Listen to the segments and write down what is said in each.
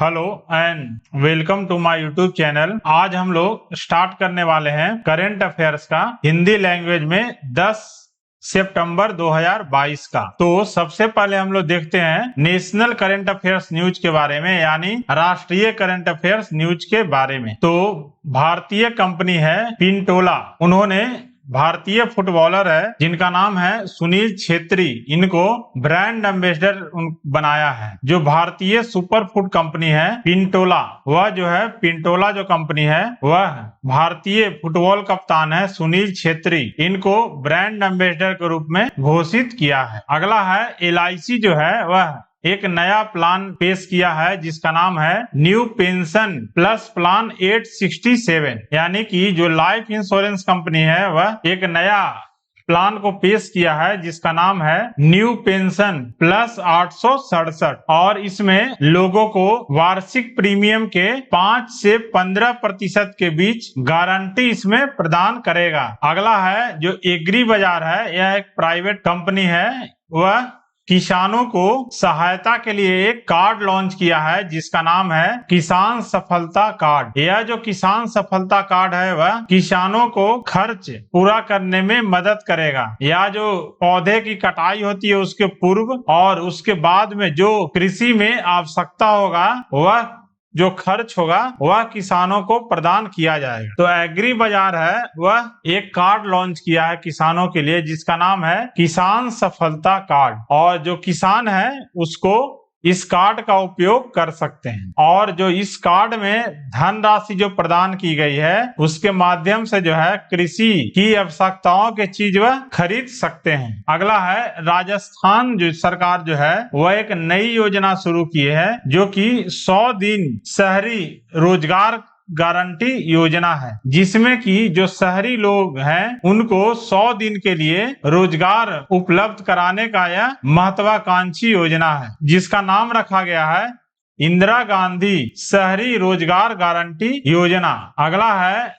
Hello and welcome to my YouTube channel. आज हम लोग स्टार्ट करने वाले हैं करंट अफेयर्स का हिंदी लैंग्वेज में 10 सितंबर 2022 का। तो सबसे पहले हम लोग देखते हैं नेशनल करंट अफेयर्स न्यूज के बारे में, यानी राष्ट्रीय करंट अफेयर्स न्यूज के बारे में। तो भारतीय कंपनी है पिंटोला, उन्होंने भारतीय फुटबॉलर है जिनका नाम है सुनील छेत्री, इनको ब्रांड एम्बेसडर बनाया है। जो भारतीय सुपर फूड कंपनी है पिंटोला, वह जो है पिंटोला जो कंपनी है वह भारतीय फुटबॉल कप्तान है सुनील छेत्री, इनको ब्रांड एम्बेसडर के रूप में घोषित किया है। अगला है LIC जो है वह एक नया प्लान पेश किया है जिसका नाम है न्यू पेंशन प्लस प्लान 867, यानी कि जो लाइफ इंश्योरेंस कंपनी है वह एक नया प्लान को पेश किया है जिसका नाम है न्यू पेंशन प्लस 867, और इसमें लोगों को वार्षिक प्रीमियम के 5 से 15% के बीच गारंटी इसमें प्रदान करेगा। अगला है जो एग्री बाजार है, यह एक प्राइवेट कंपनी है, वह किसानों को सहायता के लिए एक कार्ड लॉन्च किया है जिसका नाम है किसान सफलता कार्ड। यह जो किसान सफलता कार्ड है वह किसानों को खर्च पूरा करने में मदद करेगा। या जो पौधे की कटाई होती है उसके पूर्व और उसके बाद में जो कृषि में आवश्यकता होगा वह जो खर्च होगा वह किसानों को प्रदान किया जाएगा। तो एग्री बाजार है वह एक कार्ड लॉन्च किया है किसानों के लिए जिसका नाम है किसान सफलता कार्ड, और जो किसान है उसको इस कार्ड का उपयोग कर सकते हैं। और जो इस कार्ड में धनराशि जो प्रदान की गई है उसके माध्यम से जो है कृषि की आवश्यकताओं के चीज वह खरीद सकते हैं। अगला है राजस्थान जो सरकार जो है वह एक नई योजना शुरू की है जो कि 100 दिन शहरी रोजगार गारंटी योजना है, जिसमें कि जो शहरी लोग हैं उनको 100 दिन के लिए रोजगार उपलब्ध कराने का यह महत्वाकांक्षी योजना है जिसका नाम रखा गया है इंदिरा गांधी शहरी रोजगार गारंटी योजना। अगला है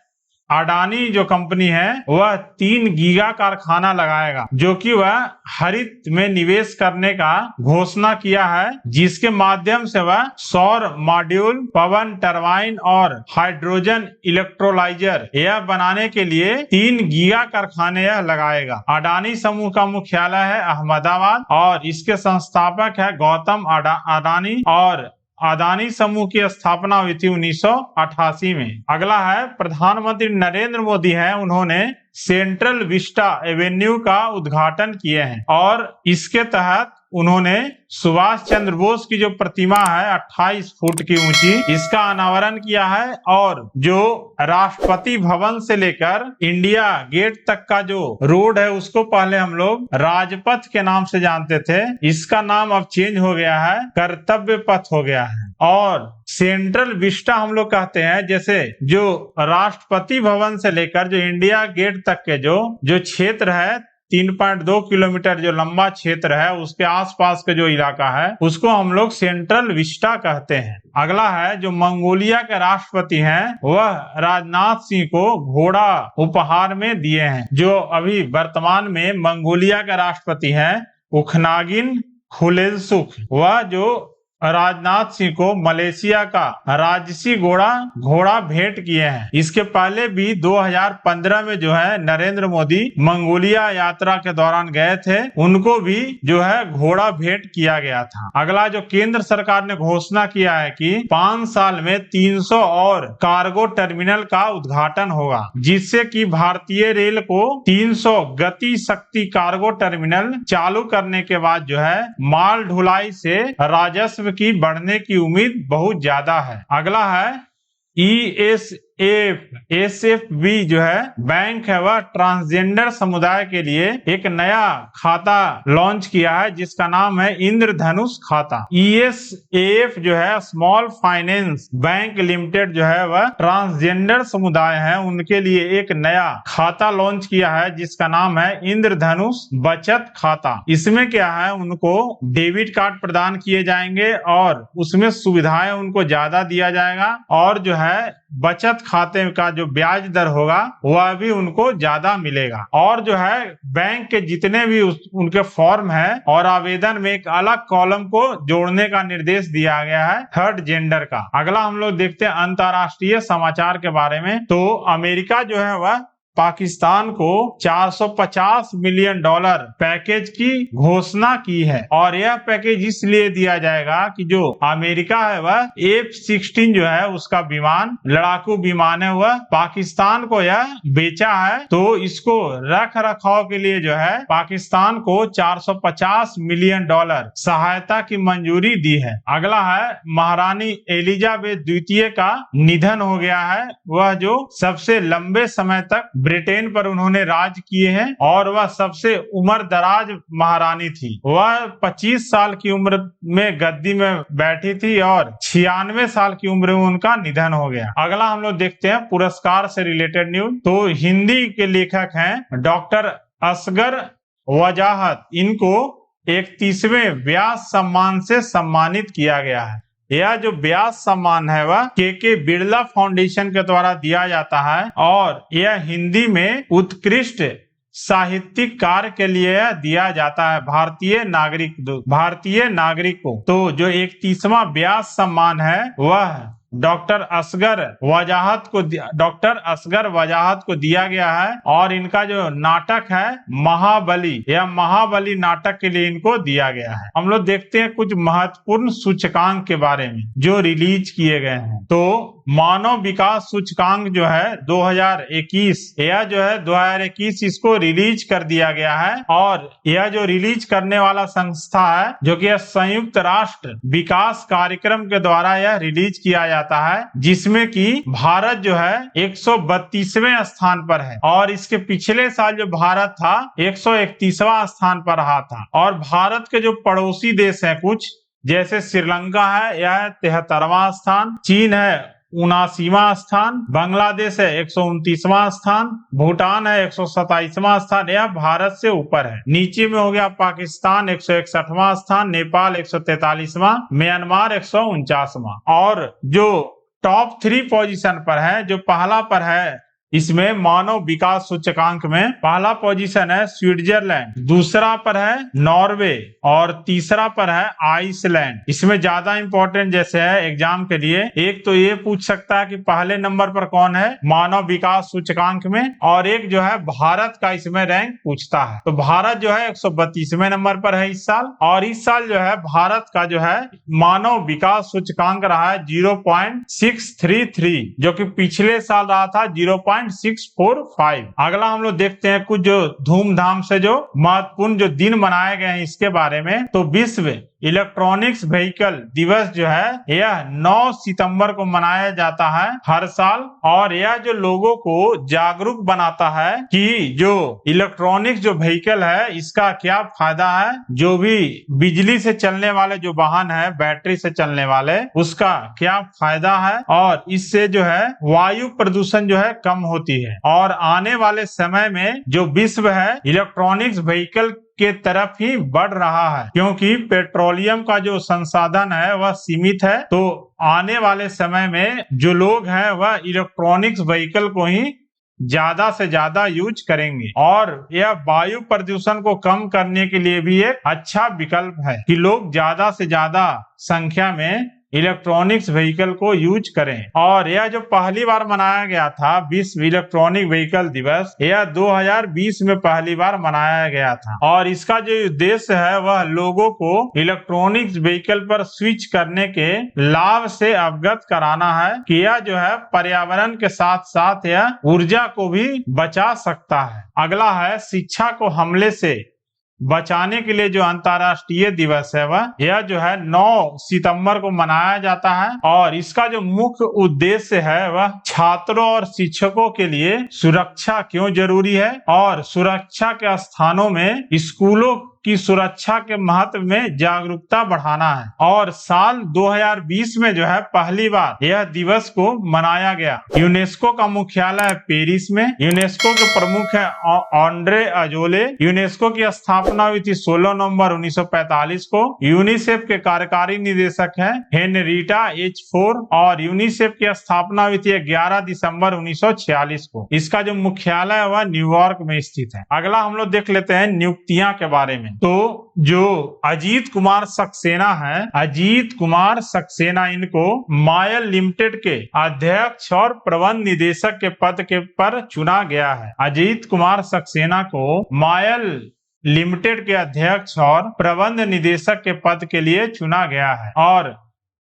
अडानी जो कंपनी है वह 3 गीगा कारखाना लगाएगा जो कि वह हरित में निवेश करने का घोषणा किया है, जिसके माध्यम से वह सौर मॉड्यूल, पवन टरबाइन और हाइड्रोजन इलेक्ट्रोलाइजर यह बनाने के लिए 3 गीगा कारखाने यह लगाएगा। अडानी समूह का मुख्यालय है अहमदाबाद और इसके संस्थापक है गौतम अडानी, और अदानी समूह की स्थापना हुई थी 1988 में। अगला है प्रधानमंत्री नरेंद्र मोदी है, उन्होंने सेंट्रल विस्टा एवेन्यू का उद्घाटन किए हैं और इसके तहत उन्होंने सुभाष चंद्र बोस की जो प्रतिमा है 28 फुट की ऊंची, इसका अनावरण किया है। और जो राष्ट्रपति भवन से लेकर इंडिया गेट तक का जो रोड है उसको पहले हम लोग राजपथ के नाम से जानते थे, इसका नाम अब चेंज हो गया है, कर्तव्य पथ हो गया है। और सेंट्रल विस्टा हम लोग कहते हैं, जैसे जो राष्ट्रपति भवन से लेकर जो इंडिया गेट तक के जो क्षेत्र है 3.2 किलोमीटर जो लंबा क्षेत्र है उसके आसपास का जो इलाका है उसको हम लोग सेंट्रल विस्टा कहते हैं। अगला है जो मंगोलिया के राष्ट्रपति हैं वह राजनाथ सिंह को घोड़ा उपहार में दिए हैं। जो अभी वर्तमान में मंगोलिया के राष्ट्रपति हैं उखनागिन खुलेलसुख, वह जो राजनाथ सिंह को मलेशिया का राजसी घोड़ा भेंट किए हैं। इसके पहले भी 2015 में जो है नरेंद्र मोदी मंगोलिया यात्रा के दौरान गए थे, उनको भी जो है घोड़ा भेंट किया गया था। अगला जो केंद्र सरकार ने घोषणा किया है कि 5 साल में 300 और कार्गो टर्मिनल का उद्घाटन होगा, जिससे कि भारतीय रेल को 300 गति शक्ति कार्गो टर्मिनल चालू करने के बाद जो है माल ढुलाई से राजस्व की बढ़ने की उम्मीद बहुत ज्यादा है। अगला है SFB जो है बैंक है वह ट्रांसजेंडर समुदाय के लिए एक नया खाता लॉन्च किया है जिसका नाम है इंद्रधनुष खाता। ESAF जो है स्मॉल फाइनेंस बैंक लिमिटेड जो है वह ट्रांसजेंडर समुदाय है उनके लिए एक नया खाता लॉन्च किया है जिसका नाम है इंद्रधनुष बचत खाता। इसमें क्या है, उनको डेबिट कार्ड प्रदान किए जाएंगे और उसमें सुविधाएं उनको ज्यादा दिया जाएगा, और जो है बचत खाते का जो ब्याज दर होगा वह भी उनको ज्यादा मिलेगा। और जो है बैंक के जितने भी उनके फॉर्म है और आवेदन में एक अलग कॉलम को जोड़ने का निर्देश दिया गया है थर्ड जेंडर का। अगला हम लोग देखते हैं अंतर्राष्ट्रीय समाचार के बारे में। तो अमेरिका जो है वह पाकिस्तान को $450 मिलियन पैकेज की घोषणा की है और यह पैकेज इसलिए दिया जाएगा कि जो अमेरिका है वह F-16 जो है उसका विमान, लड़ाकू विमान है, वह पाकिस्तान को यह बेचा है। तो इसको रख रखाव के लिए जो है पाकिस्तान को $450 मिलियन सहायता की मंजूरी दी है। अगला है महारानी एलिजाबेथ द्वितीय का निधन हो गया है। वह जो सबसे लंबे समय तक ब्रिटेन पर उन्होंने राज किए हैं और वह सबसे उम्र दराज महारानी थी। वह 25 साल की उम्र में गद्दी में बैठी थी और 96 साल की उम्र में उनका निधन हो गया। अगला हम लोग देखते हैं पुरस्कार से रिलेटेड न्यूज। तो हिंदी के लेखक हैं डॉक्टर असगर वजाहत, इनको 31वें व्यास सम्मान से सम्मानित किया गया है। यह जो व्यास सम्मान है वह के बिरला फाउंडेशन के द्वारा दिया जाता है और यह हिंदी में उत्कृष्ट साहित्यिक कार्य के लिए दिया जाता है भारतीय नागरिक को। तो जो 31वां व्यास सम्मान है वह डॉक्टर असगर वजाहत को दिया गया है और इनका जो नाटक है महाबली, यह महाबली नाटक के लिए इनको दिया गया है। हम लोग देखते हैं कुछ महत्वपूर्ण सूचकांक के बारे में जो रिलीज किए गए हैं। तो मानव विकास सूचकांक जो है 2021, यह जो है 2021 इसको रिलीज कर दिया गया है और यह जो रिलीज करने वाला संस्था है जो कि संयुक्त राष्ट्र विकास कार्यक्रम के द्वारा यह रिलीज किया जाता है, जिसमें कि भारत जो है 132वें स्थान पर है और इसके पिछले साल जो भारत था 131वां स्थान पर रहा था। और भारत के जो पड़ोसी देश हैं कुछ, जैसे श्रीलंका है यह 73वां स्थान, चीन है 79वां स्थान, बांग्लादेश है 129वां स्थान, भूटान है 127वां स्थान, यह भारत से ऊपर है। नीचे में हो गया पाकिस्तान 161वां स्थान, नेपाल 143वां, म्यांमार 149वां। और जो टॉप 3 पोजीशन पर है, जो पहला पर है इसमें मानव विकास सूचकांक में पहला पोजीशन है स्विट्जरलैंड, दूसरा पर है नॉर्वे और तीसरा पर है आइसलैंड। इसमें ज्यादा इंपॉर्टेंट जैसे है एग्जाम के लिए, एक तो ये पूछ सकता है कि पहले नंबर पर कौन है मानव विकास सूचकांक में, और एक जो है भारत का इसमें रैंक पूछता है। तो भारत जो है 132वें नंबर पर है इस साल, और इस साल जो है भारत का जो है मानव विकास सूचकांक रहा है 0.633, जो कि पिछले साल रहा था 0.645। अगला हम लोग देखते हैं कुछ जो धूमधाम से जो महत्वपूर्ण जो दिन मनाए गए हैं इसके बारे में। तो विश्व इलेक्ट्रॉनिक्स व्हीकल दिवस जो है यह 9 सितंबर को मनाया जाता है हर साल, और यह जो लोगों को जागरूक बनाता है कि जो इलेक्ट्रॉनिक्स जो व्हीकल है इसका क्या फायदा है, जो भी बिजली से चलने वाले जो वाहन है बैटरी से चलने वाले उसका क्या फायदा है, और इससे जो है वायु प्रदूषण जो है कम होती है। और आने वाले समय में जो विश्व है इलेक्ट्रॉनिक्स व्हीकल के तरफ ही बढ़ रहा है, क्योंकि पेट्रोलियम का जो संसाधन है वह सीमित है। तो आने वाले समय में जो लोग हैं वह इलेक्ट्रॉनिक्स व्हीकल को ही ज्यादा से ज्यादा यूज करेंगे, और यह वायु प्रदूषण को कम करने के लिए भी एक अच्छा विकल्प है कि लोग ज्यादा से ज्यादा संख्या में इलेक्ट्रॉनिक्स व्हीकल को यूज करें। और यह जो पहली बार मनाया गया था विश्व इलेक्ट्रॉनिक व्हीकल दिवस, यह 2020 में पहली बार मनाया गया था, और इसका जो उद्देश्य है वह लोगों को इलेक्ट्रॉनिक्स व्हीकल पर स्विच करने के लाभ से अवगत कराना है कि यह जो है पर्यावरण के साथ साथ यह ऊर्जा को भी बचा सकता है। अगला है शिक्षा को हमले से बचाने के लिए जो अंतर्राष्ट्रीय दिवस है वह यह जो है 9 सितंबर को मनाया जाता है, और इसका जो मुख्य उद्देश्य है वह छात्रों और शिक्षकों के लिए सुरक्षा क्यों जरूरी है और सुरक्षा के स्थानों में स्कूलों की सुरक्षा के महत्व में जागरूकता बढ़ाना है। और साल 2020 में जो है पहली बार यह दिवस को मनाया गया। यूनेस्को का मुख्यालय है पेरिस में। यूनेस्को के प्रमुख है ऑन्ड्रे अजोले। यूनेस्को की स्थापना हुई थी 16 नवंबर 1945 को। यूनिसेफ के कार्यकारी निदेशक है हेनरीटा एच फोर और यूनिसेफ की स्थापना हुई थी 11 दिसंबर 1946 को। इसका जो मुख्यालय है वह न्यूयॉर्क में स्थित है। अगला हम लोग देख लेते हैं नियुक्तियां के बारे में। तो जो अजीत कुमार सक्सेना है, अजीत कुमार सक्सेना इनको मायल लिमिटेड के अध्यक्ष और प्रबंध निदेशक के पद के पर चुना गया है। अजीत कुमार सक्सेना को मायल लिमिटेड के अध्यक्ष और प्रबंध निदेशक के पद के लिए चुना गया है। और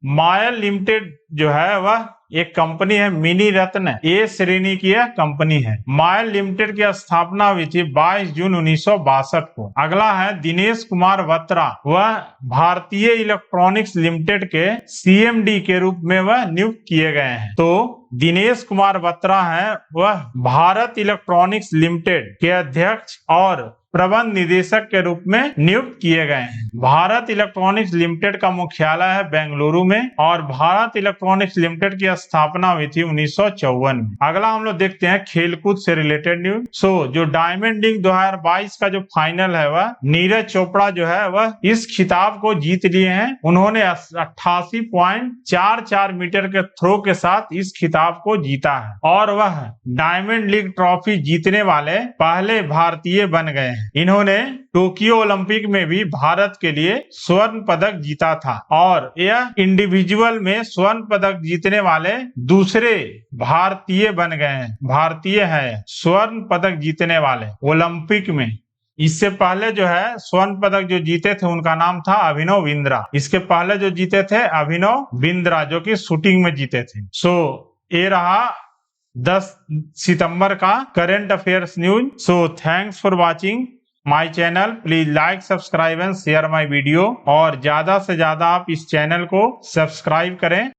मायल लिमिटेड जो है वह एक कंपनी है, मिनी रत्न ए श्रेणी की यह कंपनी है। मायल लिमिटेड की स्थापना हुई थी 22 जून 1962 को। अगला है दिनेश कुमार बत्रा, वह भारतीय इलेक्ट्रॉनिक्स लिमिटेड के सीएमडी के रूप में वह नियुक्त किए गए हैं। तो दिनेश कुमार बत्रा है वह भारत इलेक्ट्रॉनिक्स लिमिटेड के अध्यक्ष और प्रबंध निदेशक के रूप में नियुक्त किए गए हैं। भारत इलेक्ट्रॉनिक्स लिमिटेड का मुख्यालय है बेंगलुरु में और भारत इलेक्ट्रॉनिक्स लिमिटेड की स्थापना हुई थी 1954 में। अगला हम लोग देखते हैं खेलकूद से रिलेटेड न्यूज। जो डायमंड लीग 2022 का जो फाइनल है वह नीरज चोपड़ा जो है वह इस खिताब को जीत लिए हैं। उन्होंने 88.44 मीटर के थ्रो के साथ इस खिताब को जीता है और वह डायमंड लीग ट्रॉफी जीतने वाले पहले भारतीय बन गए हैं। इन्होंने टोक्यो ओलंपिक में भी भारत के लिए स्वर्ण पदक जीता था और यह इंडिविजुअल में स्वर्ण पदक जीतने वाले दूसरे भारतीय बन गए हैं। भारतीय है स्वर्ण पदक जीतने वाले ओलंपिक में। इससे पहले जो है स्वर्ण पदक जो जीते थे उनका नाम था अभिनव बिंद्रा। इसके पहले जो जीते थे अभिनव बिंद्रा जो कि शूटिंग में जीते थे। ये रहा 10 सितंबर का current affairs news. Thanks for watching my channel. Please like, subscribe and share my video और ज्यादा से ज्यादा आप इस चैनल को सब्सक्राइब करें।